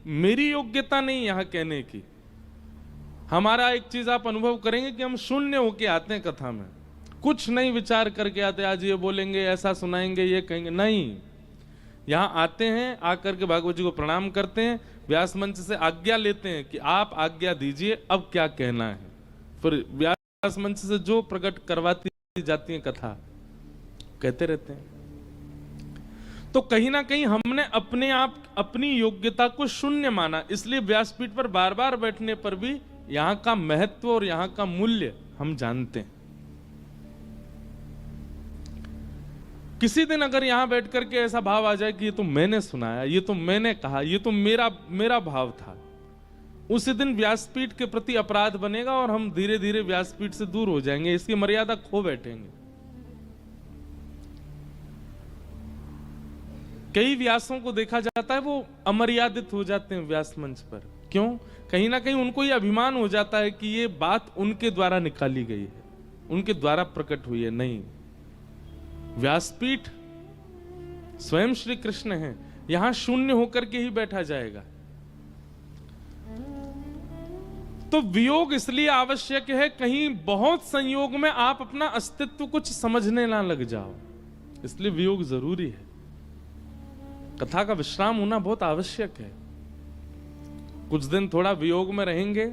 मेरी योग्यता नहीं यहाँ कहने की। हमारा एक चीज आप अनुभव करेंगे कि हम शून्य होके आते हैं कथा में, कुछ नहीं विचार करके आते, आज ये बोलेंगे, ऐसा सुनाएंगे, ये कहेंगे, नहीं। यहाँ आते हैं, आकर के भागवत जी को प्रणाम करते हैं, व्यास मंच से आज्ञा लेते हैं कि आप आज्ञा दीजिए, अब क्या कहना है। फिर व्यास मंच से जो प्रकट करवाती जाती है कथा कहते रहते हैं। तो कहीं ना कहीं हमने अपने आप अपनी योग्यता को शून्य माना, इसलिए व्यासपीठ पर बार बार बैठने पर भी यहां का महत्व और यहां का मूल्य हम जानते हैं। किसी दिन अगर यहां बैठ करके ऐसा भाव आ जाए कि ये तो मैंने सुनाया, ये तो मैंने कहा, ये तो मेरा भाव था, उसी दिन व्यासपीठ के प्रति अपराध बनेगा और हम धीरे धीरे व्यासपीठ से दूर हो जाएंगे, इसकी मर्यादा खो बैठेंगे। कई व्यासों को देखा जाता है वो अमर्यादित हो जाते हैं व्यास मंच पर। क्यों? कहीं ना कहीं उनको ये अभिमान हो जाता है कि ये बात उनके द्वारा निकाली गई है, उनके द्वारा प्रकट हुई है। नहीं, व्यासपीठ स्वयं श्री कृष्ण है, यहां शून्य होकर के ही बैठा जाएगा। तो वियोग इसलिए आवश्यक है, कहीं बहुत संयोग में आप अपना अस्तित्व कुछ समझने ना लग जाओ, इसलिए वियोग जरूरी है। कथा का विश्राम होना बहुत आवश्यक है। कुछ दिन थोड़ा वियोग में रहेंगे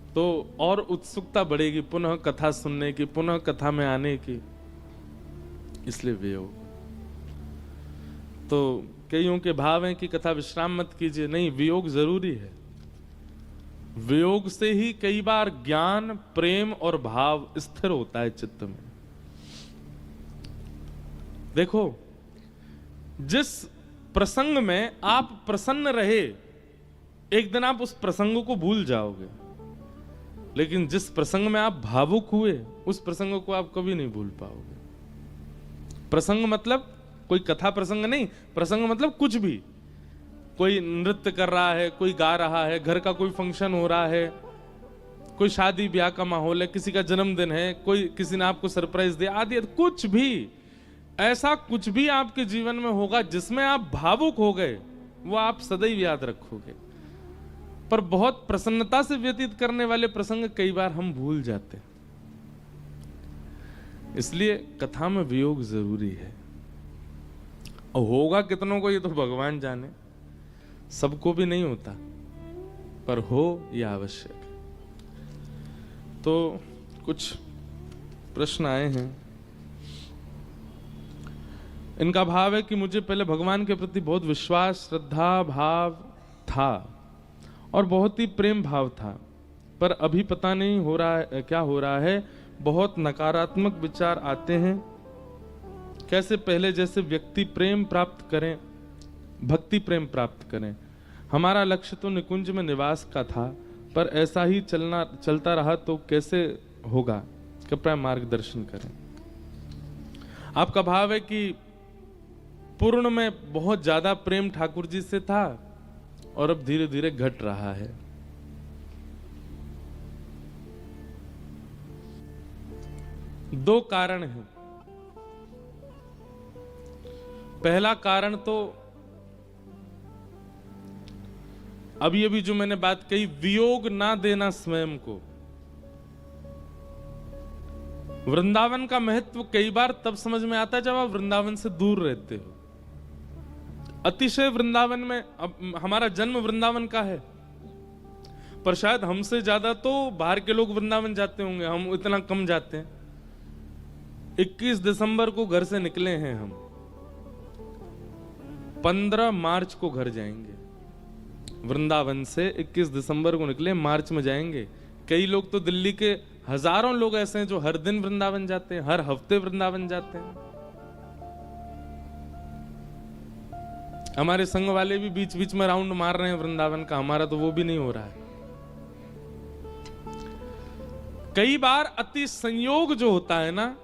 तो और उत्सुकता बढ़ेगी पुनः कथा सुनने की, पुनः कथा में आने की, इसलिए वियोग। तो कईयों के भाव हैं कि कथा विश्राम मत कीजिए, नहीं, वियोग जरूरी है। वियोग से ही कई बार ज्ञान, प्रेम और भाव स्थिर होता है चित्त में। देखो, जिस प्रसंग में आप प्रसन्न रहे, एक दिन आप उस प्रसंग को भूल जाओगे, लेकिन जिस प्रसंग में आप भावुक हुए, उस प्रसंग को आप कभी नहीं भूल पाओगे। प्रसंग मतलब कोई कथा प्रसंग नहीं, प्रसंग मतलब कुछ भी। कोई नृत्य कर रहा है, कोई गा रहा है, घर का कोई फंक्शन हो रहा है, कोई शादी ब्याह का माहौल है, किसी का जन्मदिन है, कोई किसी ने आपको सरप्राइज दिया, आदि कुछ भी, ऐसा कुछ भी आपके जीवन में होगा जिसमें आप भावुक हो गए, वो आप सदैव याद रखोगे। पर बहुत प्रसन्नता से व्यतीत करने वाले प्रसंग कई बार हम भूल जाते हैं, इसलिए कथा में वियोग जरूरी है। और होगा कितनों को ये तो भगवान जाने, सबको भी नहीं होता, पर हो यह आवश्यक है। तो कुछ प्रश्न आए हैं, इनका भाव है कि मुझे पहले भगवान के प्रति बहुत विश्वास, श्रद्धा भाव था और बहुत ही प्रेम भाव था, पर अभी पता नहीं हो रहा है क्या हो रहा है, बहुत नकारात्मक विचार आते हैं। कैसे पहले जैसे व्यक्ति प्रेम प्राप्त करें, भक्ति प्रेम प्राप्त करें? हमारा लक्ष्य तो निकुंज में निवास का था, पर ऐसा ही चलता रहा तो कैसे होगा? कृपया मार्गदर्शन करें। आपका भाव है कि पूर्ण में बहुत ज्यादा प्रेम ठाकुर जी से था और अब धीरे धीरे घट रहा है। दो कारण हैं। पहला कारण तो अभी जो मैंने बात कही, वियोग ना देना स्वयं को। वृंदावन का महत्व कई बार तब समझ में आता है जब आप वृंदावन से दूर रहते हो। अतिशय वृंदावन में, अब हमारा जन्म वृंदावन का है, पर शायद हमसे ज्यादा तो बाहर के लोग वृंदावन जाते होंगे, हम इतना कम जाते हैं। 21 दिसंबर को घर से निकले हैं हम, 15 मार्च को घर जाएंगे। वृंदावन से 21 दिसंबर को निकले, मार्च में जाएंगे। कई लोग तो दिल्ली के हजारों लोग ऐसे हैं जो हर दिन वृंदावन जाते हैं, हर हफ्ते वृंदावन जाते हैं। हमारे संघ वाले भी बीच बीच में राउंड मार रहे हैं वृंदावन का, हमारा तो वो भी नहीं हो रहा है। कई बार अति संयोग जो होता है ना,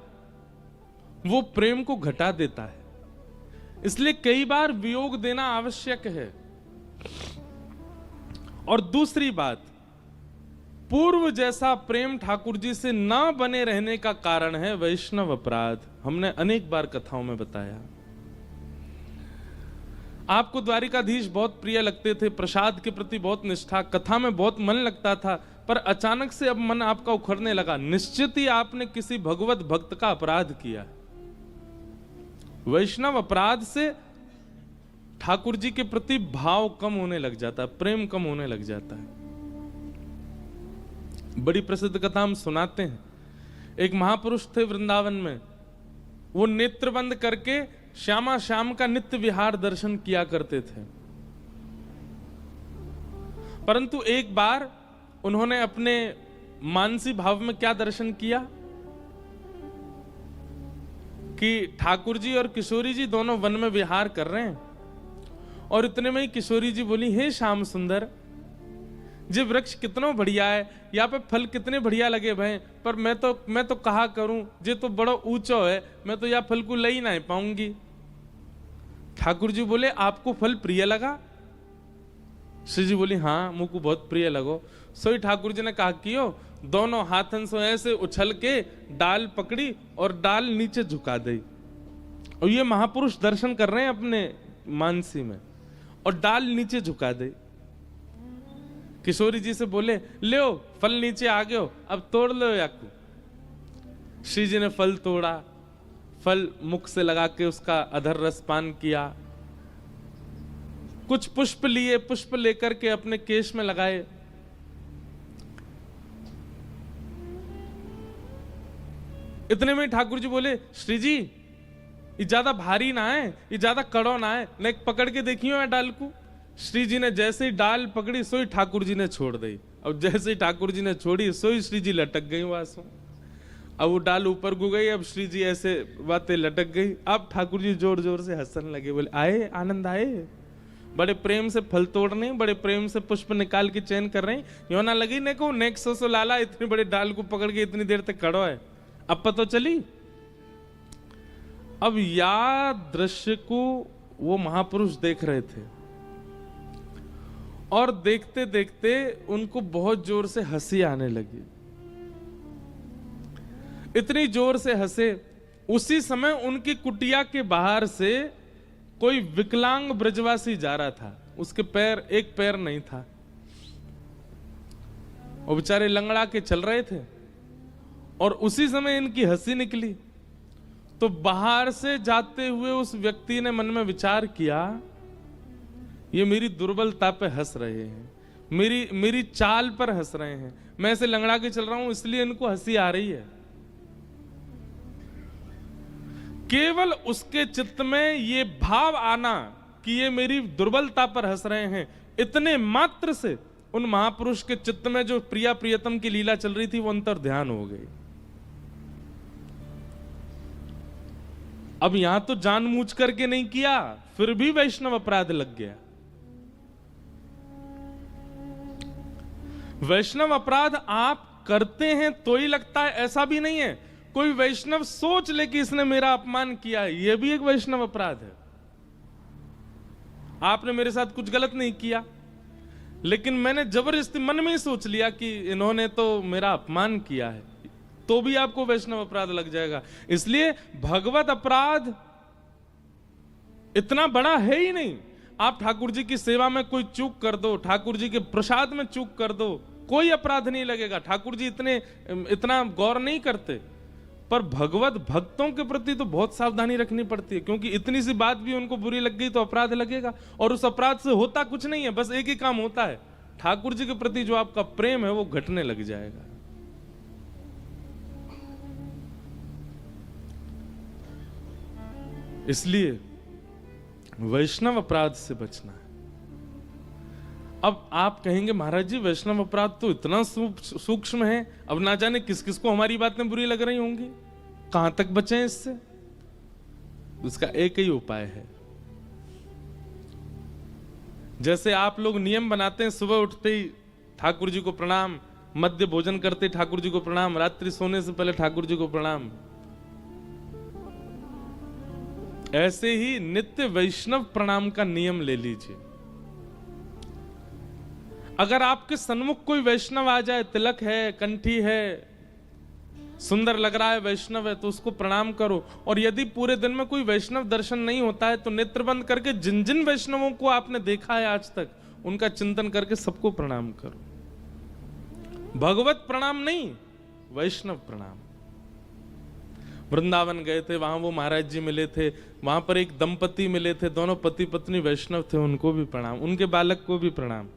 वो प्रेम को घटा देता है, इसलिए कई बार वियोग देना आवश्यक है। और दूसरी बात, पूर्व जैसा प्रेम ठाकुर जी से ना बने रहने का कारण है वैष्णव अपराध। हमने अनेक बार कथाओं में बताया। आपको द्वारिकाधीश बहुत प्रिय लगते थे, प्रसाद के प्रति बहुत निष्ठा, कथा में बहुत मन लगता था, पर अचानक से अब मन आपका उखड़ने लगा। निश्चित ही आपने किसी भगवत भक्त का अपराध किया। वैष्णव अपराध से ठाकुर जी के प्रति भाव कम होने लग जाता है, प्रेम कम होने लग जाता है। बड़ी प्रसिद्ध कथा हम सुनाते हैं। एक महापुरुष थे वृंदावन में, वो नेत्र बंद करके श्यामा श्याम का नित्य विहार दर्शन किया करते थे। परंतु एक बार उन्होंने अपने मानसी भाव में क्या दर्शन किया कि ठाकुर जी और किशोरी जी दोनों वन में विहार कर रहे हैं, और इतने में ही किशोरी जी बोली, हे श्याम सुंदर, ये वृक्ष कितना बढ़िया है, यहाँ पे फल कितने बढ़िया लगे भाई, पर मैं तो कहा करूं, ये तो बड़ा ऊंचा है, मैं तो यहाँ फल को ले ही नहीं पाऊंगी। ठाकुर जी बोले, आपको फल प्रिय लगा? श्री जी बोली, हाँ मुझको बहुत प्रिय लगो। सोई ठाकुर जी ने कहा कियो, दोनों हाथन से ऐसे उछल के डाल पकड़ी और डाल नीचे झुका दी। और ये महापुरुष दर्शन कर रहे हैं अपने मानसी में, और डाल नीचे झुका दे। किशोरी जी से बोले, ले फल नीचे आ गयो, अब तोड़ लो याकू। श्री जी ने फल तोड़ा, फल मुख से लगा के उसका अधर रस पान किया। कुछ पुष्प लिए, पुष्प लेकर के अपने केश में लगाए। इतने में ठाकुर जी बोले, श्री जी ये ज्यादा भारी ना है, ये ज्यादा कड़ो ना है, न पकड़ के देखियो है डाल को। श्री जी ने जैसे ही डाल पकड़ी, सोई ठाकुर जी ने छोड़ दी। अब जैसे ही ठाकुर जी ने छोड़ी, सोई श्री जी लटक गई वासों। अब वो डाल ऊपर गु गई, अब श्री जी ऐसे बातें लटक गई। अब ठाकुर जी जोर जोर से हंसने लगे, बोले, आए आनंद आए, बड़े प्रेम से फल तोड़ने, बड़े प्रेम से पुष्प निकाल के चयन कर रहे हैं, यो ना लगी ने को नेक सो लाला इतनी बड़ी डाल को पकड़ के इतनी देर तक खड़ो है, अब पता चली। अब या दृश्य को वो महापुरुष देख रहे थे, और देखते देखते उनको बहुत जोर से हंसी आने लगी। इतनी जोर से हंसे, उसी समय उनकी कुटिया के बाहर से कोई विकलांग ब्रजवासी जा रहा था। उसके पैर, एक पैर नहीं था, वो बेचारे लंगड़ा के चल रहे थे। और उसी समय इनकी हंसी निकली, तो बाहर से जाते हुए उस व्यक्ति ने मन में विचार किया, ये मेरी दुर्बलता पे हंस रहे हैं, मेरी चाल पर हंस रहे हैं, मैं ऐसे लंगड़ा के चल रहा हूं इसलिए इनको हंसी आ रही है। केवल उसके चित्त में ये भाव आना कि ये मेरी दुर्बलता पर हंस रहे हैं, इतने मात्र से उन महापुरुष के चित्त में जो प्रिया प्रियतम की लीला चल रही थी वो अंतर ध्यान हो गई। अब यहां तो जानबूझ करके नहीं किया, फिर भी वैष्णव अपराध लग गया। वैष्णव अपराध आप करते हैं तो ही लगता है, ऐसा भी नहीं है। कोई वैष्णव सोच ले कि इसने मेरा अपमान किया है, यह भी एक वैष्णव अपराध है। आपने मेरे साथ कुछ गलत नहीं किया, लेकिन मैंने जबरदस्ती मन में ही सोच लिया कि इन्होंने तो मेरा अपमान किया है, तो भी आपको वैष्णव अपराध लग जाएगा। इसलिए भगवत अपराध इतना बड़ा है ही नहीं। आप ठाकुर जी की सेवा में कोई चूक कर दो, ठाकुर जी के प्रसाद में चूक कर दो, कोई अपराध नहीं लगेगा। ठाकुर जी इतना गौर नहीं करते। पर भगवत भक्तों के प्रति तो बहुत सावधानी रखनी पड़ती है, क्योंकि इतनी सी बात भी उनको बुरी लग गई तो अपराध लगेगा। और उस अपराध से होता कुछ नहीं है, बस एक ही काम होता है, ठाकुर जी के प्रति जो आपका प्रेम है वो घटने लग जाएगा। इसलिए वैष्णव अपराध से बचना है। अब आप कहेंगे, महाराज जी वैष्णव अपराध तो इतना सूक्ष्म है, अब ना जाने किस किस को हमारी बातें बुरी लग रही होंगी, कहां तक बचें इससे? उसका एक ही उपाय है। जैसे आप लोग नियम बनाते हैं, सुबह उठते ही ठाकुर जी को प्रणाम, मध्य भोजन करते ठाकुर जी को प्रणाम, रात्रि सोने से पहले ठाकुर जी को प्रणाम, ऐसे ही नित्य वैष्णव प्रणाम का नियम ले लीजिए। अगर आपके सन्मुख कोई वैष्णव आ जाए, तिलक है, कंठी है, सुंदर लग रहा है, वैष्णव है, तो उसको प्रणाम करो। और यदि पूरे दिन में कोई वैष्णव दर्शन नहीं होता है तो नेत्र बंद करके जिन जिन वैष्णवों को आपने देखा है आज तक, उनका चिंतन करके सबको प्रणाम करो। भगवत प्रणाम नहीं, वैष्णव प्रणाम। वृंदावन गए थे, वहां वो महाराज जी मिले थे, वहां पर एक दंपति मिले थे, दोनों पति पत्नी वैष्णव थे, उनको भी प्रणाम, उनके बालक को भी प्रणाम।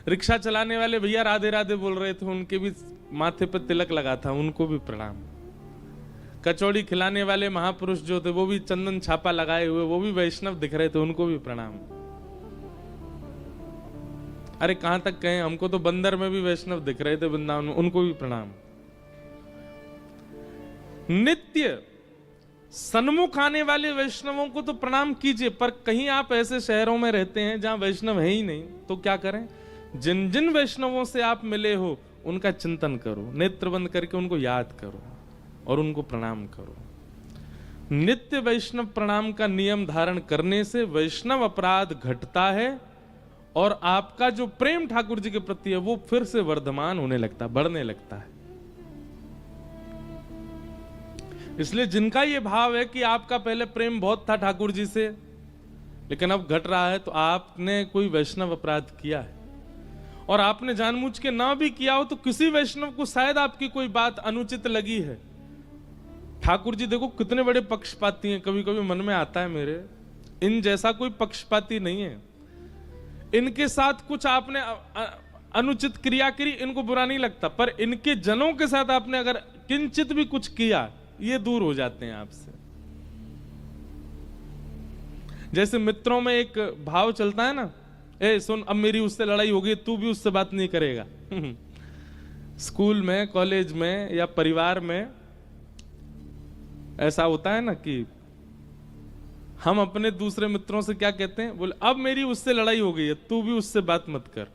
रिक्शा चलाने वाले भैया राधे राधे बोल रहे थे, उनके भी माथे पर तिलक लगा था, उनको भी प्रणाम। कचौड़ी खिलाने वाले महापुरुष जो थे वो भी चंदन छापा लगाए हुए, वो भी वैष्णव दिख रहे थे, उनको भी प्रणाम। अरे कहां तक कहें, हमको तो बंदर में भी वैष्णव दिख रहे थे वृंदावन में, उनको भी प्रणाम। नित्य सन्मुख आने वाले वैष्णवों को तो प्रणाम कीजिए, पर कहीं आप ऐसे शहरों में रहते हैं जहां वैष्णव है ही नहीं, तो क्या करें? जिन जिन वैष्णवों से आप मिले हो उनका चिंतन करो, नेत्र बंद करके उनको याद करो और उनको प्रणाम करो। नित्य वैष्णव प्रणाम का नियम धारण करने से वैष्णव अपराध घटता है और आपका जो प्रेम ठाकुर जी के प्रति है वो फिर से वर्धमान होने लगता, बढ़ने लगता है। इसलिए जिनका ये भाव है कि आपका पहले प्रेम बहुत था ठाकुर जी से लेकिन अब घट रहा है, तो आपने कोई वैष्णव अपराध किया है। और आपने जानबूझ के ना भी किया हो तो किसी वैष्णव को शायद आपकी कोई बात अनुचित लगी है। ठाकुर जी देखो कितने बड़े पक्षपाती हैं, कभी कभी मन में आता है मेरे, इन जैसा कोई पक्षपाती नहीं है। इनके साथ कुछ आपने अनुचित क्रिया करी, इनको बुरा नहीं लगता, पर इनके जनों के साथ आपने अगर किंचित भी कुछ किया, ये दूर हो जाते हैं आपसे। जैसे मित्रों में एक भाव चलता है ना, ए सुन, अब मेरी उससे लड़ाई हो गई, तू भी उससे बात नहीं करेगा। स्कूल में, कॉलेज में या परिवार में ऐसा होता है ना कि हम अपने दूसरे मित्रों से क्या कहते हैं, बोले अब मेरी उससे लड़ाई हो गई है, तू भी उससे बात मत कर।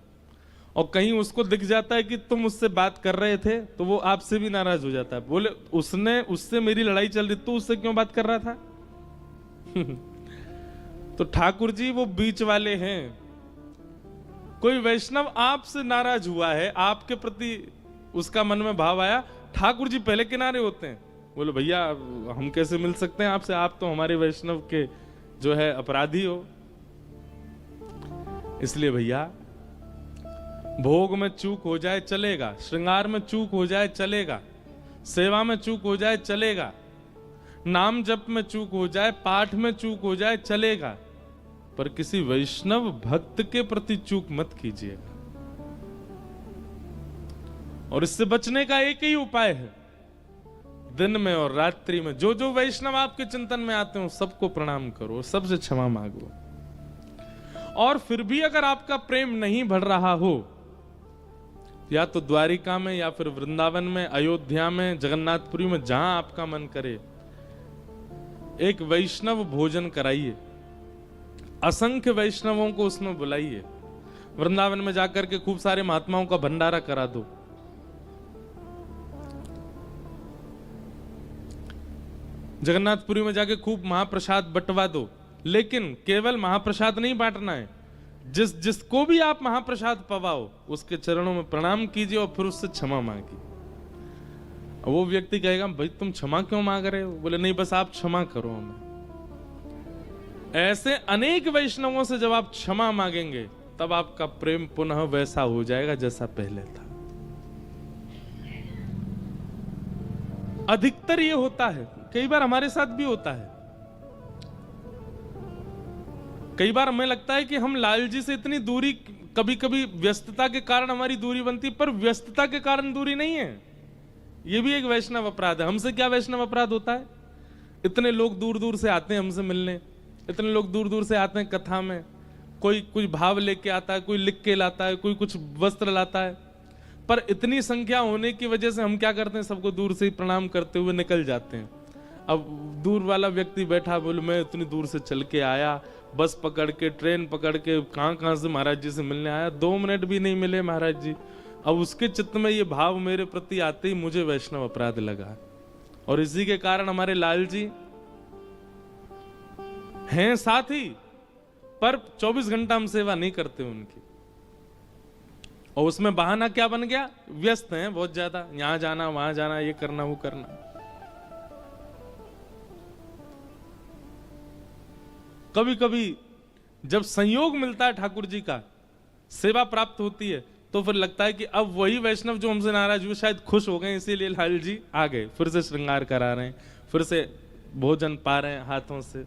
और कहीं उसको दिख जाता है कि तुम उससे बात कर रहे थे तो वो आपसे भी नाराज हो जाता है, बोले उससे मेरी लड़ाई चल रही, तू उससे क्यों बात कर रहा था? तो ठाकुर जी वो बीच वाले हैं। कोई वैष्णव आपसे नाराज हुआ है, आपके प्रति उसका मन में भाव आया, ठाकुर जी पहले किनारे होते हैं, बोले भैया हम कैसे मिल सकते हैं आपसे, आप तो हमारे वैष्णव के जो है अपराधी हो। इसलिए भैया भोग में चूक हो जाए चलेगा, श्रृंगार में चूक हो जाए चलेगा, सेवा में चूक हो जाए चलेगा, नाम जप में चूक हो जाए, पाठ में चूक हो जाए चलेगा, पर किसी वैष्णव भक्त के प्रति चूक मत कीजिएगा। और इससे बचने का एक ही उपाय है, दिन में और रात्रि में जो जो वैष्णव आपके चिंतन में आते हो सबको प्रणाम करो, सबसे क्षमा मांगो। और फिर भी अगर आपका प्रेम नहीं बढ़ रहा हो, या तो द्वारिका में या फिर वृंदावन में, अयोध्या में, जगन्नाथपुरी में, जहां आपका मन करे, एक वैष्णव भोजन कराइए, असंख्य वैष्णवों को उसमें बुलाइए। वृंदावन में जाकर के खूब सारे महात्माओं का भंडारा करा दो, जगन्नाथपुरी में जाके खूब महाप्रसाद बंटवा दो। लेकिन केवल महाप्रसाद नहीं बांटना है, जिसको भी आप महाप्रसाद पवाओ उसके चरणों में प्रणाम कीजिए और फिर उससे क्षमा मांगिए। वो व्यक्ति कहेगा भाई तुम क्षमा क्यों मांग रहे हो, बोले नहीं बस आप क्षमा करो हमें। ऐसे अनेक वैष्णवों से जब आप क्षमा मांगेंगे तब आपका प्रेम पुनः वैसा हो जाएगा जैसा पहले था। अधिकतर ये होता है, कई बार हमारे साथ भी होता है। कई बार हमें लगता है कि हम लाल जी से इतनी दूरी, कभी कभी व्यस्तता के कारण हमारी दूरी बनती, पर व्यस्तता के कारण दूरी नहीं है, ये भी एक वैष्णव अपराध है। हमसे क्या वैष्णव अपराध होता है? इतने लोग दूर दूर से आते हैं हमसे मिलने, इतने लोग दूर दूर से आते हैं कथा में, कोई कुछ भाव लेके आता है, कोई लिख के लाता है, कोई कुछ वस्त्र लाता है, पर इतनी संख्या होने की वजह से हम क्या करते हैं, सबको दूर से ही प्रणाम करते हुए निकल जाते हैं। अब दूर वाला व्यक्ति बैठा, बोले मैं इतनी दूर से चल के आया, बस पकड़ के, ट्रेन पकड़ के, कहां से महाराज जी से मिलने आया, 2 मिनट भी नहीं मिले महाराज जी। अब उसके चित्त में ये भाव मेरे प्रति आते ही मुझे वैष्णव अपराध लगा। और इसी के कारण हमारे लाल जी हैं साथ ही, पर 24 घंटा हम सेवा नहीं करते उनकी। और उसमें बहाना क्या बन गया? व्यस्त हैं बहुत ज्यादा, यहां जाना वहां जाना, ये करना वो करना। कभी कभी जब संयोग मिलता है ठाकुर जी का, सेवा प्राप्त होती है, तो फिर लगता है कि अब वही वैष्णव जो हमसे नाराज हुए शायद खुश हो गए, इसीलिए लाल जी आ गए, फिर से श्रृंगार करा रहे हैं, फिर से भोजन पा रहे हैं हाथों से।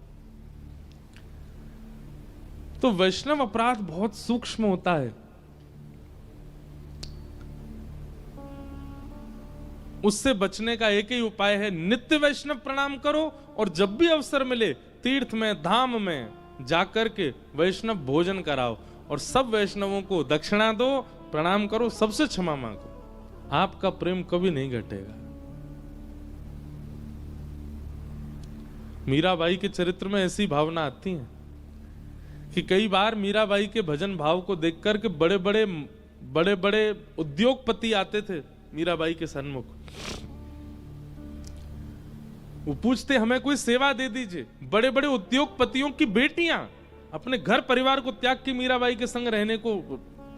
तो वैष्णव अपराध बहुत सूक्ष्म होता है। उससे बचने का एक ही उपाय है, नित्य वैष्णव प्रणाम करो, और जब भी अवसर मिले तीर्थ में धाम में जाकर के वैष्णव भोजन कराओ, और सब वैष्णवों को दक्षिणा दो, प्रणाम करो, सबसे क्षमा मांगो। आपका प्रेम कभी नहीं घटेगा। मीराबाई के चरित्र में ऐसी भावना आती है कि कई बार मीराबाई के भजन भाव को देखकर के बड़े बड़े उद्योगपति आते थे मीराबाई के सन्मुख। वो पूछते हमें कोई सेवा दे दीजिए। बड़े बड़े उद्योगपतियों की बेटियां अपने घर परिवार को त्याग के मीराबाई के संग रहने को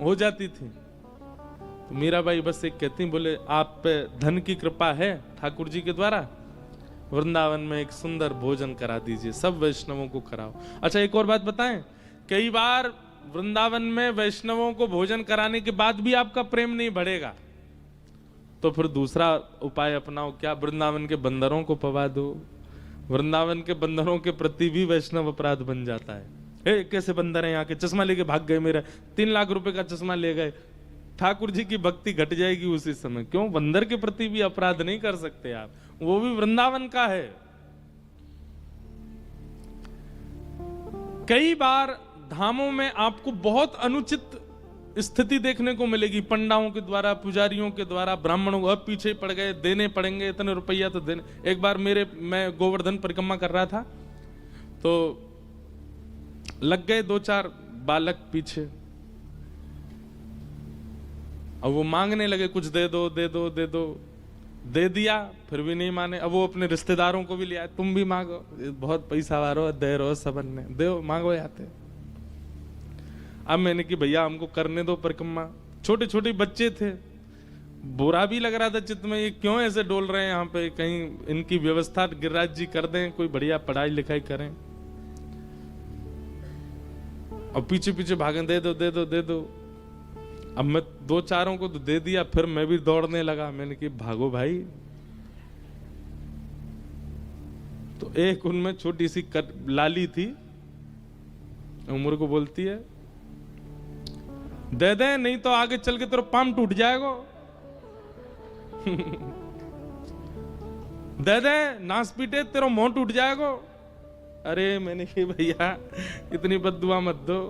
हो जाती थी। तो मीराबाई बस एक कहती, बोले आप पे धन की कृपा है ठाकुर जी के द्वारा, वृंदावन में एक सुंदर भोजन करा दीजिए, सब वैष्णवों को कराओ। अच्छा एक और बात बताएं, कई बार वृंदावन में वैष्णवों को भोजन कराने के बाद भी आपका प्रेम नहीं बढ़ेगा, तो फिर दूसरा उपाय अपनाओ। क्या? वृंदावन के बंदरों को पवा दो। वृंदावन के बंदरों के प्रति भी वैष्णव अपराध बन जाता है। कैसे बंदर हैं यहाँ के, चश्मा लेके भाग गए, मेरा 3 लाख रुपए का चश्मा ले गए। ठाकुर जी की भक्ति घट जाएगी उसी समय। क्यों? बंदर के प्रति भी अपराध नहीं कर सकते आप, वो भी वृंदावन का है। कई बार धामों में आपको बहुत अनुचित स्थिति देखने को मिलेगी, पंडाओं के द्वारा, पुजारियों के द्वारा, ब्राह्मणों अब पीछे पड़ गए, देने पड़ेंगे इतने रुपया तो देने। एक बार मैं गोवर्धन परिक्रमा कर रहा था, तो लग गए 2-4 बालक पीछे। अब वो मांगने लगे, कुछ दे दो दे दो दे दो। दे दिया, फिर भी नहीं माने। अब वो अपने रिश्तेदारों को भी ले आए, तुम भी मांगो, बहुत पैसा वारो दे रहो, सबन ने दो, मांगो आते। अब मैंने कि भैया हमको करने दो परिक्रमा। छोटे छोटे बच्चे थे, बुरा भी लग रहा था चित्त में, ये क्यों ऐसे डोल रहे हैं यहाँ पे, कहीं इनकी व्यवस्था गिरिराज जी कर दें, कोई बढ़िया पढ़ाई लिखाई करें। और पीछे पीछे भागे, दे दो दे दो दे दो। अब मैं 2-4 को तो दे दिया, फिर मैं भी दौड़ने लगा। मैंने कि भागो भाई। तो एक उनमें छोटी सी लाली थी, उम्र को बोलती है, दे दे नहीं तो आगे चल के तेरा पाम टूट जाएगा। दे दे, नास पीटे तेरा मुंह टूट जाएगा। अरे मैंने कि भैया इतनी बद्दुआ मत दो।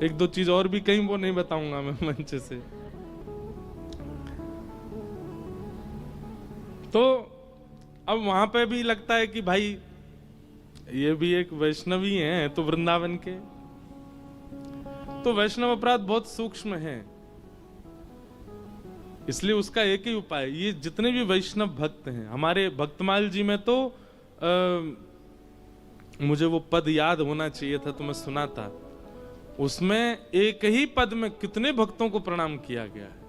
1-2 चीज और भी कहीं, वो नहीं बताऊंगा मैं मंच से। तो अब वहां पे भी लगता है कि भाई ये भी एक वैष्णवी हैं, तो वृंदावन के। तो वैष्णव अपराध बहुत सूक्ष्म है, इसलिए उसका एक ही उपाय, ये जितने भी वैष्णव भक्त हैं, हमारे भक्तमाल जी में तो मुझे वो पद याद होना चाहिए था, तो मैं सुना था। उसमें एक ही पद में कितने भक्तों को प्रणाम किया गया है।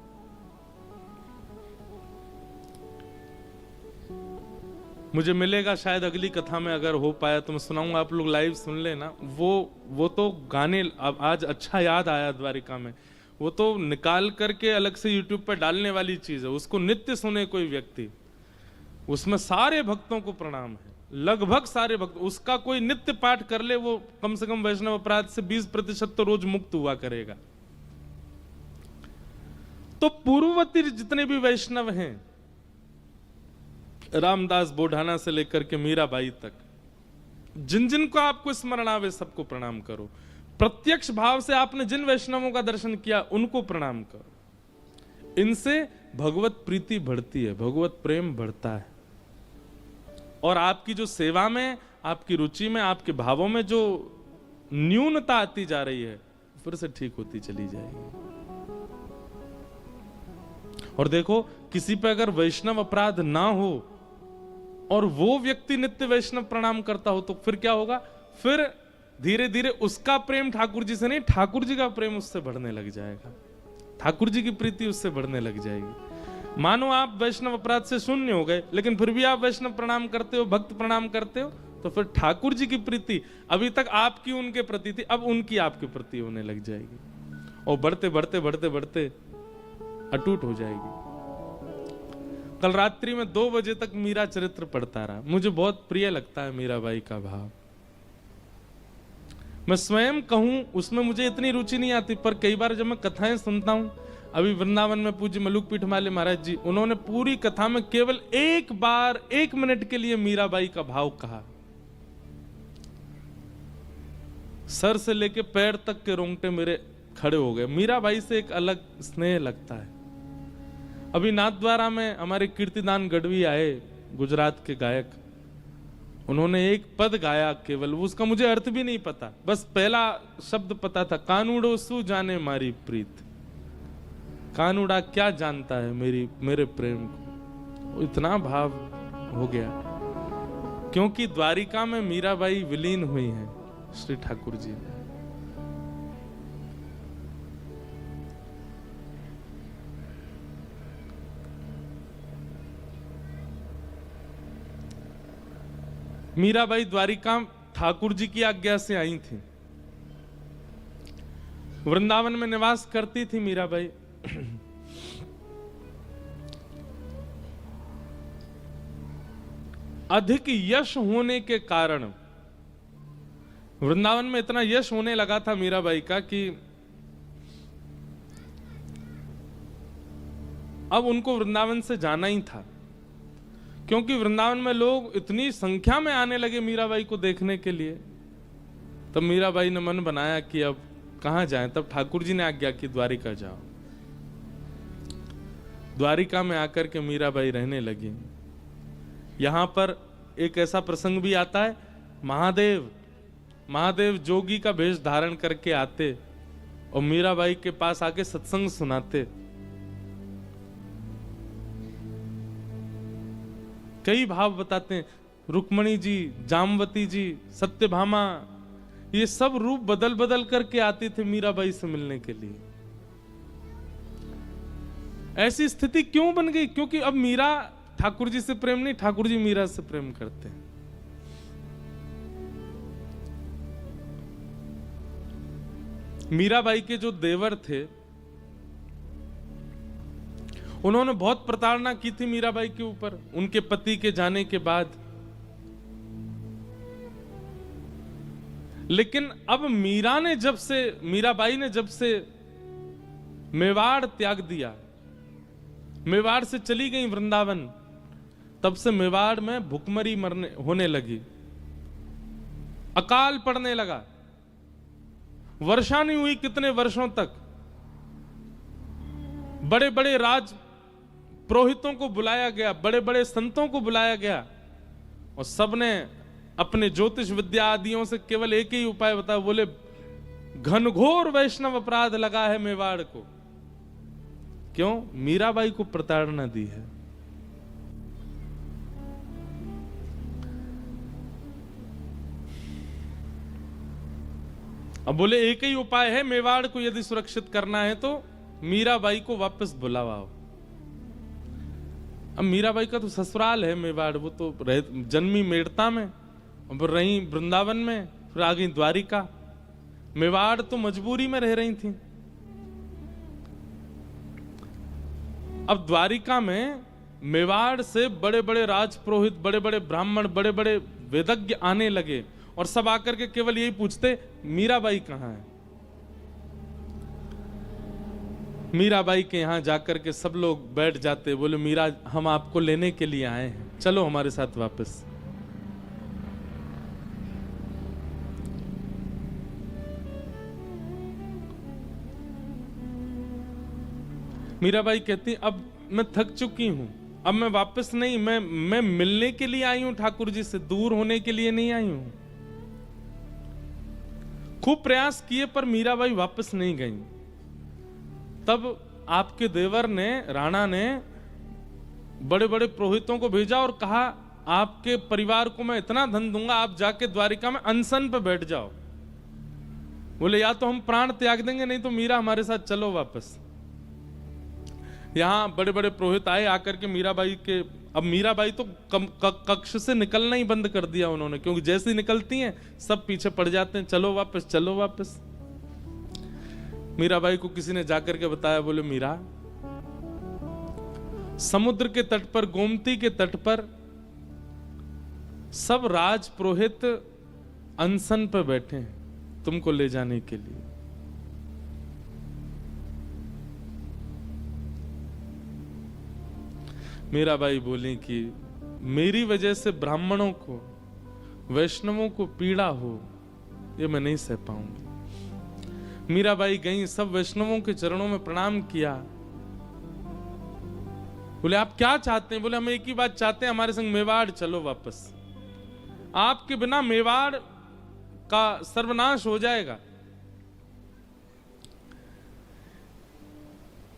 मुझे मिलेगा शायद अगली कथा में, अगर हो पाया तो मैं सुनाऊंगा, आप लोग लाइव सुन लेना। वो तो गाने अब आज अच्छा याद आया द्वारिका में, वो तो निकाल करके अलग से यूट्यूब पर डालने वाली चीज है। उसको नित्य सुने कोई व्यक्ति, उसमें सारे भक्तों को प्रणाम है, लगभग सारे भक्त। उसका कोई नित्य पाठ कर ले, वो कम से कम वैष्णव अपराध से 20% तो रोज मुक्त हुआ करेगा। तो पूर्ववर्ती जितने भी वैष्णव हैं, रामदास बोढ़ाना से लेकर के मीराबाई तक, जिन जिन को आपको स्मरण आवे सबको प्रणाम करो। प्रत्यक्ष भाव से आपने जिन वैष्णवों का दर्शन किया उनको प्रणाम करो। इनसे भगवत प्रीति बढ़ती है, भगवत प्रेम बढ़ता है, और आपकी जो सेवा में, आपकी रुचि में, आपके भावों में जो न्यूनता आती जा रही है फिर से ठीक होती चली जाएगी। और देखो, किसी पे अगर वैष्णव अपराध ना हो और वो व्यक्ति नित्य वैष्णव प्रणाम करता हो, तो फिर क्या होगा? फिर धीरे धीरे उसका प्रेम ठाकुर जी से नहीं, ठाकुर जी का प्रेम उससे बढ़ने लग जाएगा, ठाकुर जी की प्रीति उससे बढ़ने लग जाएगी। मानो आप वैष्णव अपराध से शून्य हो गए, लेकिन फिर भी आप वैष्णव प्रणाम करते हो, भक्त प्रणाम करते हो, तो फिर ठाकुर जी की प्रीति अभी तक आपकी उनके प्रति थी, अब उनकी आपके प्रति होने लग जाएगी, और बढ़ते बढ़ते बढ़ते बढ़ते अटूट हो जाएगी। कल रात्रि में 2 बजे तक मीरा चरित्र पढ़ता रहा। मुझे बहुत प्रिय लगता है मीराबाई का भाव। मैं स्वयं कहूं उसमें मुझे इतनी रुचि नहीं आती, पर कई बार जब मैं कथाएं सुनता हूं, अभी वृंदावन में पूज्य मलुक पीठमाले महाराज जी, उन्होंने पूरी कथा में केवल एक बार 1 मिनट के लिए मीराबाई का भाव कहा। सर से लेके पैर तक के रोंगटे मेरे खड़े हो गए। मीराबाई से एक अलग स्नेह लगता है। अभी नाथद्वारा में हमारे कीर्तिदान गढ़वी आए, गुजरात के गायक, उन्होंने एक पद गाया केवल, उसका मुझे अर्थ भी नहीं पता, बस पहला शब्द पता था, कानूड़ो सु जाने मारी प्रीत। कानूड़ा क्या जानता है मेरे प्रेम को। इतना भाव हो गया, क्योंकि द्वारिका में मीराबाई विलीन हुई हैं श्री ठाकुर जी। मीराबाई द्वारिका ठाकुर जी की आज्ञा से आई थी। वृंदावन में निवास करती थी मीराबाई। अधिक यश होने के कारण, वृंदावन में इतना यश होने लगा था मीराबाई का कि अब उनको वृंदावन से जाना ही था, क्योंकि वृंदावन में लोग इतनी संख्या में आने लगे मीराबाई को देखने के लिए। तब मीराबाई ने मन बनाया कि अब कहां जाएं। तब ठाकुर जी ने आज्ञा की द्वारिका जाओ। द्वारिका में आकर के मीराबाई रहने लगी। यहां पर एक ऐसा प्रसंग भी आता है, महादेव जोगी का वेश धारण करके आते और मीराबाई के पास आके सत्संग सुनाते। कई भाव बताते हैं, रुक्मणी जी, जामवती जी, सत्यभामा, ये सब रूप बदल बदल करके आते थे मीराबाई से मिलने के लिए। ऐसी स्थिति क्यों बन गई? क्योंकि अब मीरा ठाकुर जी से प्रेम नहीं, ठाकुर जी मीरा से प्रेम करते हैं। मीराबाई के जो देवर थे, उन्होंने बहुत प्रताड़ना की थी मीराबाई के ऊपर उनके पति के जाने के बाद। लेकिन अब मीराबाई ने जब से मेवाड़ त्याग दिया, मेवाड़ से चली गई वृंदावन, तब से मेवाड़ में भुखमरी होने लगी, अकाल पड़ने लगा, वर्षा नहीं हुई कितने वर्षों तक। बड़े बड़े राज पुरोहितों को बुलाया गया, बड़े बड़े संतों को बुलाया गया, और सबने अपने ज्योतिष विद्या आदियों से केवल एक ही उपाय बताया, बोले घनघोर वैष्णव अपराध लगा है मेवाड़ को। क्यों? मीराबाई को प्रताड़ना दी है। अब बोले एक ही उपाय है, मेवाड़ को यदि सुरक्षित करना है तो मीराबाई को वापस बुलावाओ। अब मीराबाई का तो ससुराल है मेवाड़, वो तो जन्मी मेड़ता में, अब रही वृंदावन में, फिर आ गई द्वारिका। मेवाड़ तो मजबूरी में रह रही थी। अब द्वारिका में मेवाड़ से बड़े बड़े राजपुरोहित, बड़े बड़े ब्राह्मण, बड़े बड़े वेदज्ञ आने लगे, और सब आकर के केवल यही पूछते, मीराबाई कहां है? मीराबाई के यहां जाकर के सब लोग बैठ जाते, बोले मीरा, हम आपको लेने के लिए आए हैं, चलो हमारे साथ वापस। मीराबाई कहती, अब मैं थक चुकी हूं, अब मैं वापस नहीं, मैं मिलने के लिए आई हूं ठाकुर जी से, दूर होने के लिए नहीं आई हूं। खूब प्रयास किए पर मीराबाई वापस नहीं गई। तब आपके देवर ने, राणा ने, बड़े बड़े पुरोहितों को भेजा और कहा, आपके परिवार को मैं इतना धन दूंगा, आप जाके द्वारिका में अनशन पे बैठ जाओ, बोले या तो हम प्राण त्याग देंगे, नहीं तो मीरा हमारे साथ चलो वापस। यहाँ बड़े बड़े पुरोहित आए, आकर के मीराबाई के, अब मीराबाई तो कक्ष से निकलना ही बंद कर दिया उन्होंने, क्योंकि जैसे ही निकलती हैं सब पीछे पड़ जाते हैं, चलो वापस चलो वापस। मीराबाई को किसी ने जाकर के बताया, बोले मीरा, समुद्र के तट पर, गोमती के तट पर सब राज पुरोहित अनशन पर बैठे हैं तुमको ले जाने के लिए। मीराबाई बोली कि मेरी वजह से ब्राह्मणों को, वैष्णवों को पीड़ा हो, ये मैं नहीं सह पाऊंगी। मीराबाई गई, सब वैष्णवों के चरणों में प्रणाम किया। बोले आप क्या चाहते हैं? बोले हम एक ही बात चाहते हैं, हमारे संग मेवाड़ चलो वापस। आपके बिना मेवाड़ का सर्वनाश हो जाएगा।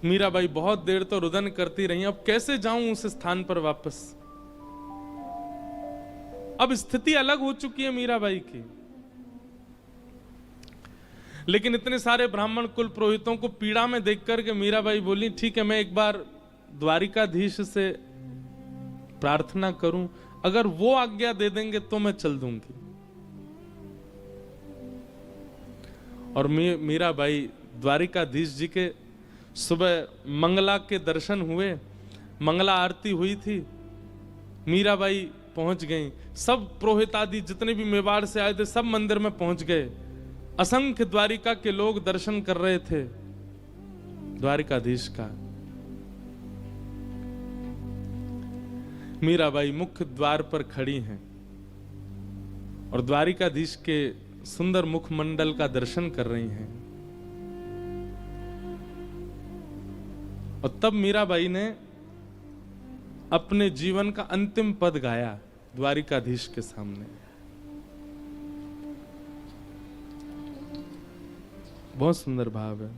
मीराबाई बहुत देर तो रुदन करती रही, अब कैसे जाऊं उस स्थान पर वापस। अब स्थिति अलग हो चुकी है मीराबाई की, लेकिन इतने सारे ब्राह्मण कुल पुरोहितों को पीड़ा में देख करके मीराबाई बोली, ठीक है मैं एक बार द्वारिकाधीश से प्रार्थना करूं, अगर वो आज्ञा दे देंगे तो मैं चल दूंगी। और मीराबाई द्वारिकाधीश जी के सुबह मंगला के दर्शन हुए, मंगला आरती हुई थी, मीराबाई पहुंच गई। सब पुरोहित आदि जितने भी मेवाड़ से आए थे सब मंदिर में पहुंच गए। असंख्य द्वारिका के लोग दर्शन कर रहे थे द्वारिकाधीश का। मीराबाई मुख्य द्वार पर खड़ी हैं और द्वारिकाधीश के सुंदर मुखमंडल का दर्शन कर रही हैं। और तब मीराबाई ने अपने जीवन का अंतिम पद गाया द्वारिकाधीश के सामने। बहुत सुंदर भाव है।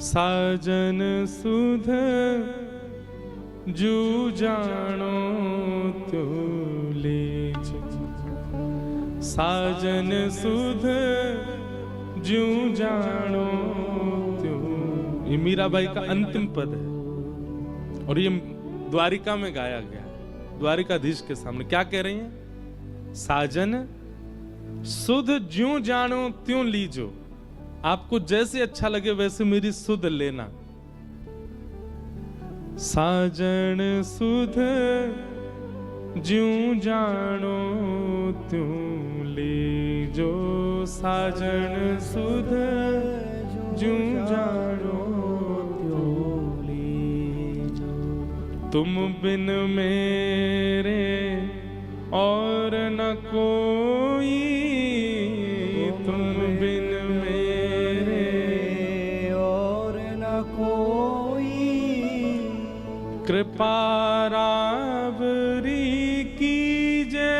साजन सुध जू जानो त्यो लीज, साजन सुध जू जानो त्यो। ये मीराबाई का अंतिम पद है और ये द्वारिका में गाया गया, द्वारिकाधीश के सामने। क्या कह रही हैं? साजन सुध ज्यों जानो त्यों लीजो, आपको जैसे अच्छा लगे वैसे मेरी सुध लेना। साजन सुध ज्यों जानो त्यों लीजो, साजन सुध ज्यों जानो त्यों लीजो। तुम बिन मेरे और न कोई, तुम बिन कृपा रावरी कीजे,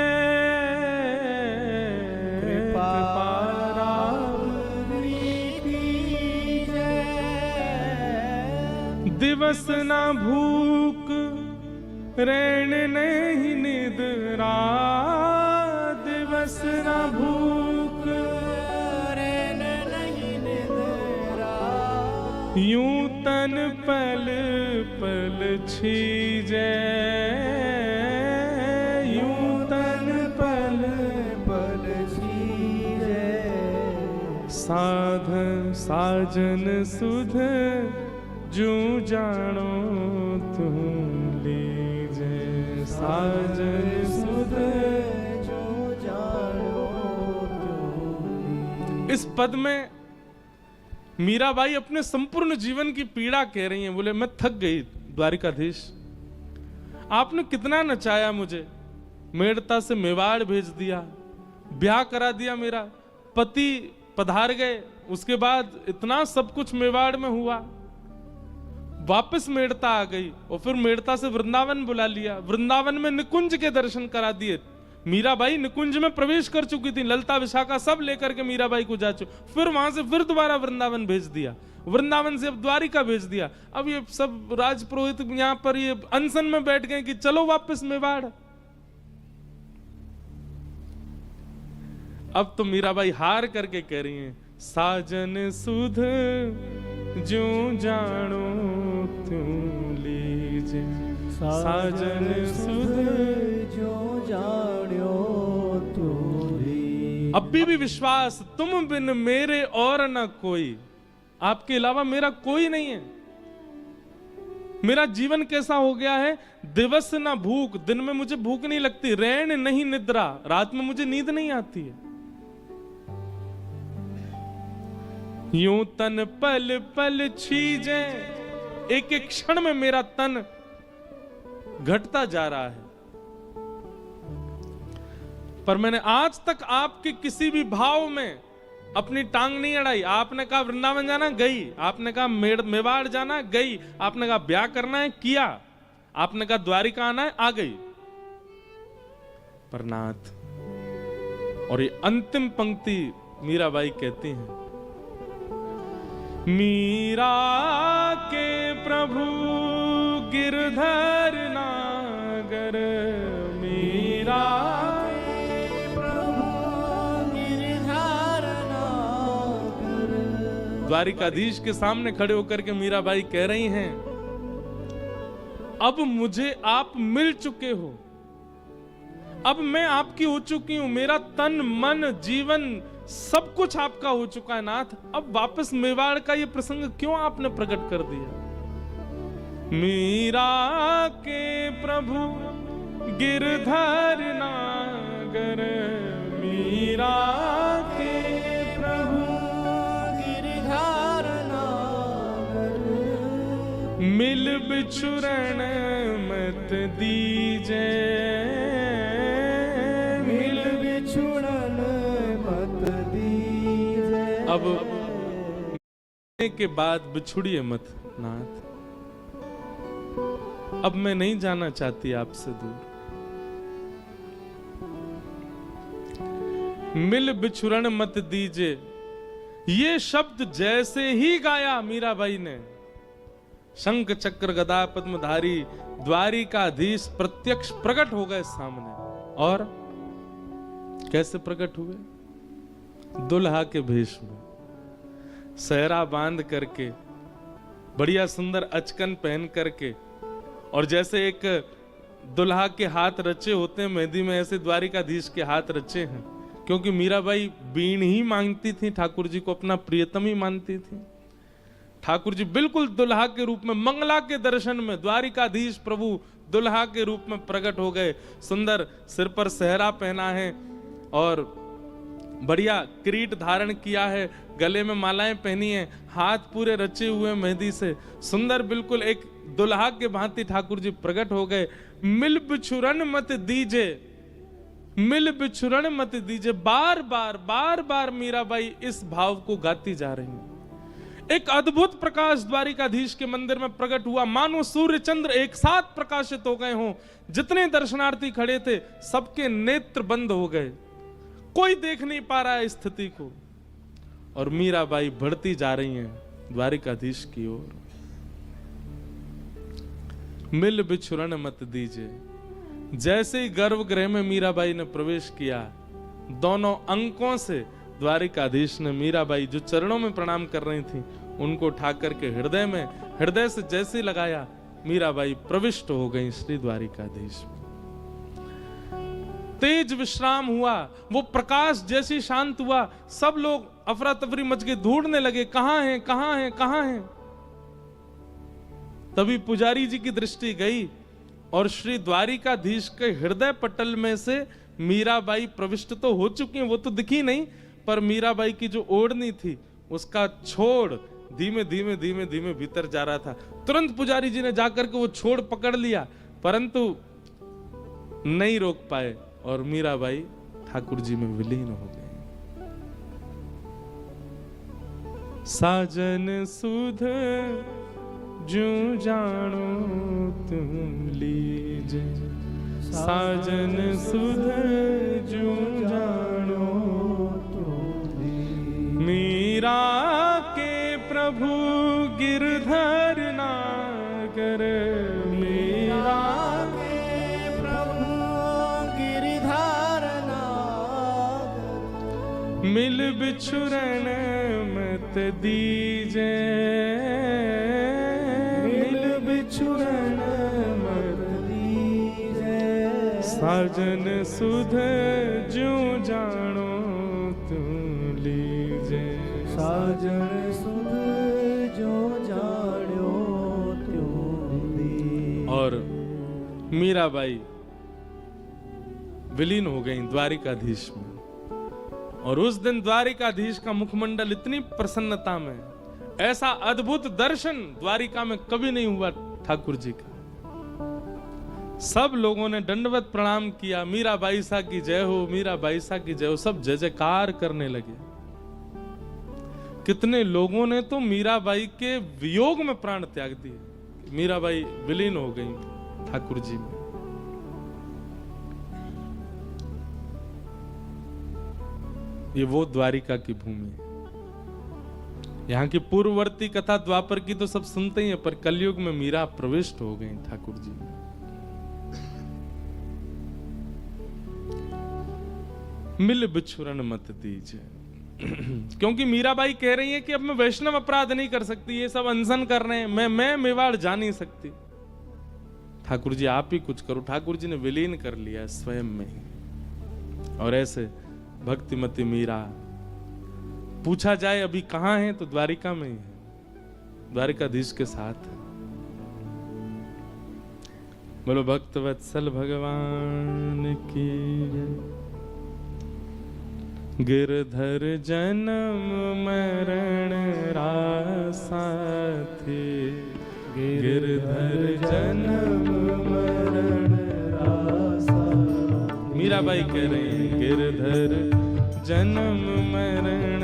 कृपा रावरी कीजे। दिवस न भूख रैन नहीं निद्रा, दिवस न भूख रैन नहीं निद्रा। यूं तन पल पल छीजे, यूं तन पल पल छीजे। साधन साजन सुध जूं जानो तुम लीजे, साजन सुध जूं जानो तुम। इस पद में मीराबाई अपने संपूर्ण जीवन की पीड़ा कह रही हैं। बोले मैं थक गई द्वारिकाधीश, आपने कितना नचाया मुझे, मेड़ता से मेवाड़ भेज दिया, ब्याह करा दिया, मेरा पति पधार गए, उसके बाद इतना सब कुछ मेवाड़ में हुआ, वापस मेड़ता आ गई और फिर मेड़ता से वृंदावन बुला लिया, वृंदावन में निकुंज के दर्शन करा दिए, मीराबाई निकुंज में प्रवेश कर चुकी थी, ललता विशाखा सब लेकर के मीराबाई को जा चुकी, फिर वहां से फिर दोबारा वृंदावन भेज दिया, वृंदावन से अब द्वारिका भेज दिया। अब ये सब राजपुरोहित यहां पर ये अनशन में बैठ गए कि चलो वापस मेवाड़। अब तो मीराबाई हार करके कह रही हैं, साजन सुध जो जानो त्यों लीजे, साजन सुध जो जानो त्यों लीजे। अब भी विश्वास तुम बिन मेरे और न कोई, आपके अलावा मेरा कोई नहीं है। मेरा जीवन कैसा हो गया है, दिवस ना भूख, दिन में मुझे भूख नहीं लगती, रैन नहीं निद्रा, रात में मुझे नींद नहीं आती है। यूं तन पल पल छीजे, एक एक क्षण में मेरा तन घटता जा रहा है। पर मैंने आज तक आपके किसी भी भाव में अपनी टांग नहीं अड़ाई। आपने कहा वृंदावन जाना, गई। आपने कहा मेवाड़ जाना, गई। आपने कहा ब्याह करना है, किया। आपने कहा द्वारिका आना है, आ गई। पर नाथ, और ये अंतिम पंक्ति मीराबाई कहती हैं, मीरा के प्रभु गिरधर नागर, मीरा द्वारिकाधीश के सामने खड़े होकर के मीराबाई कह रही हैं, अब मुझे आप मिल चुके हो, अब मैं आपकी हो चुकी हूं, मेरा तन मन जीवन सब कुछ आपका हो चुका है नाथ। अब वापस मेवाड़ का ये प्रसंग क्यों आपने प्रकट कर दिया। मीरा के प्रभु गिरधर नागर, मीरा के प्रभु गिरधर नागर, मिल बिछुरण मत दीजे, मिल बिछुरण मत दीजे। अब के बाद बिछुड़िए मत नाथ, अब मैं नहीं जाना चाहती आपसे दूर। मिल बिछुरण मत दीजे, ये शब्द जैसे ही गाया मीराबाई ने, शंख चक्र गदा पद्मधारी द्वारिकाधीश प्रत्यक्ष प्रकट हो गए सामने। और कैसे प्रकट हुए, दुल्हा के भेष में, सहरा बांध करके, बढ़िया सुंदर अचकन पहन करके, और जैसे एक दुल्हा के हाथ रचे होते हैं मेहंदी में, ऐसे द्वारिकाधीश के हाथ रचे हैं। क्योंकि मीराबाई बीण ही मांगती थी, ठाकुर जी को अपना प्रियतम ही मानती थी। ठाकुर जी बिल्कुल दुल्हा के रूप में, मंगला के दर्शन में द्वारिकाधीश प्रभु दुल्हा के रूप में प्रकट हो गए। सुंदर सिर पर सहरा पहना है और बढ़िया किरीट धारण किया है, गले में मालाएं पहनी है, हाथ पूरे रचे हुए मेहंदी से, सुंदर बिल्कुल एक दुल्हा के भांति ठाकुर जी प्रकट हो गए। मिल बिछुरन मत दीजे, मिल बिछुरन मत दीजे, बार बार मीराबाई इस भाव को गाती जा रही है। एक अद्भुत प्रकाश द्वारिकाधीश के मंदिर में प्रकट हुआ, मानो सूर्य चंद्र एक साथ प्रकाशित हो गए हों। जितने दर्शनार्थी खड़े थे सबके नेत्र बंद हो गए, कोई देख नहीं पा रहा है स्थिति को। और मीराबाई बढ़ती जा रही हैं द्वारिकाधीश की ओर। मिल बिछुरन मत दीजिए, जैसे ही गर्भगृह में मीराबाई ने प्रवेश किया, दोनों अंकों से द्वारिकाधीश ने मीराबाई जो चरणों में प्रणाम कर रही थी उनको उठा करके हृदय में, हृदय से जैसे लगाया, मीराबाई प्रविष्ट हो गई श्री द्वारिकाधीश में। तेज विश्राम हुआ, वो प्रकाश जैसे शांत हुआ, सब लोग अफरा तफरी मच के ढूंढने लगे, कहां हैं कहां हैं कहां हैं। तभी पुजारी जी की दृष्टि गई और श्री द्वारिकाधीश के हृदय पटल में से मीराबाई प्रविष्ट तो हो चुकी हैं, वो तो दिखी नहीं, पर मीराबाई की जो ओढ़नी थी उसका छोड़ धीमे धीमे धीमे धीमे भीतर जा रहा था। तुरंत पुजारी जी ने जाकर के वो छोड़ पकड़ लिया, परंतु नहीं रोक पाए और मीराबाई ठाकुर जी में विलीन हो गई। साजन सुध जो जानो तुम लीजे, साजन सुध जू जानो त्यों मीरा के प्रभु गिरधर नागर मीरा के प्रभु गिरधर नागर मिल बिछुरन मत दीजे मिल बिछुरन मत दीजे साजन सुध जू जानो तू लीजे साजन सुध जो जाड़ो त्यों लीजे। और मीराबाई विलीन हो गई द्वारिकाधीश में। और उस दिन द्वारिकाधीश का मुखमंडल इतनी प्रसन्नता में, ऐसा अद्भुत दर्शन द्वारिका में कभी नहीं हुआ ठाकुर जी का। सब लोगों ने दंडवत प्रणाम किया, मीराबाई सा की जय हो, मीराबाई सा की जय हो, सब जय जयकार करने लगे। कितने लोगों ने तो मीराबाई के वियोग में प्राण त्याग दिए। मीराबाई विलीन हो गई ठाकुर जी में। ये वो द्वारिका की भूमि है। यहाँ की पूर्ववर्ती कथा द्वापर की तो सब सुनते ही हैं, पर कलयुग में मीरा प्रविष्ट हो गई ठाकुर जी में। मिल बिछुरन मत दीजिए, क्योंकि मीराबाई कह रही है कि अब मैं वैष्णव अपराध नहीं कर सकती, ये सब अनशन कर रहे हैं, मैं मेवाड़ जा नहीं सकती। ठाकुर जी आप ही कुछ करो। ठाकुर जी ने विलीन कर लिया स्वयं में ही। और ऐसे भक्तिमती मीरा, पूछा जाए अभी कहां है तो द्वारिका में ही है, द्वारिकाधीश के साथ है। बोलो भक्तवत्सल भगवान की जय। गिरधर जन्म मरण रासा थे, गिरधर जन्म मरण रासा। मीराबाई कह रही है गिरधर जन्म मरण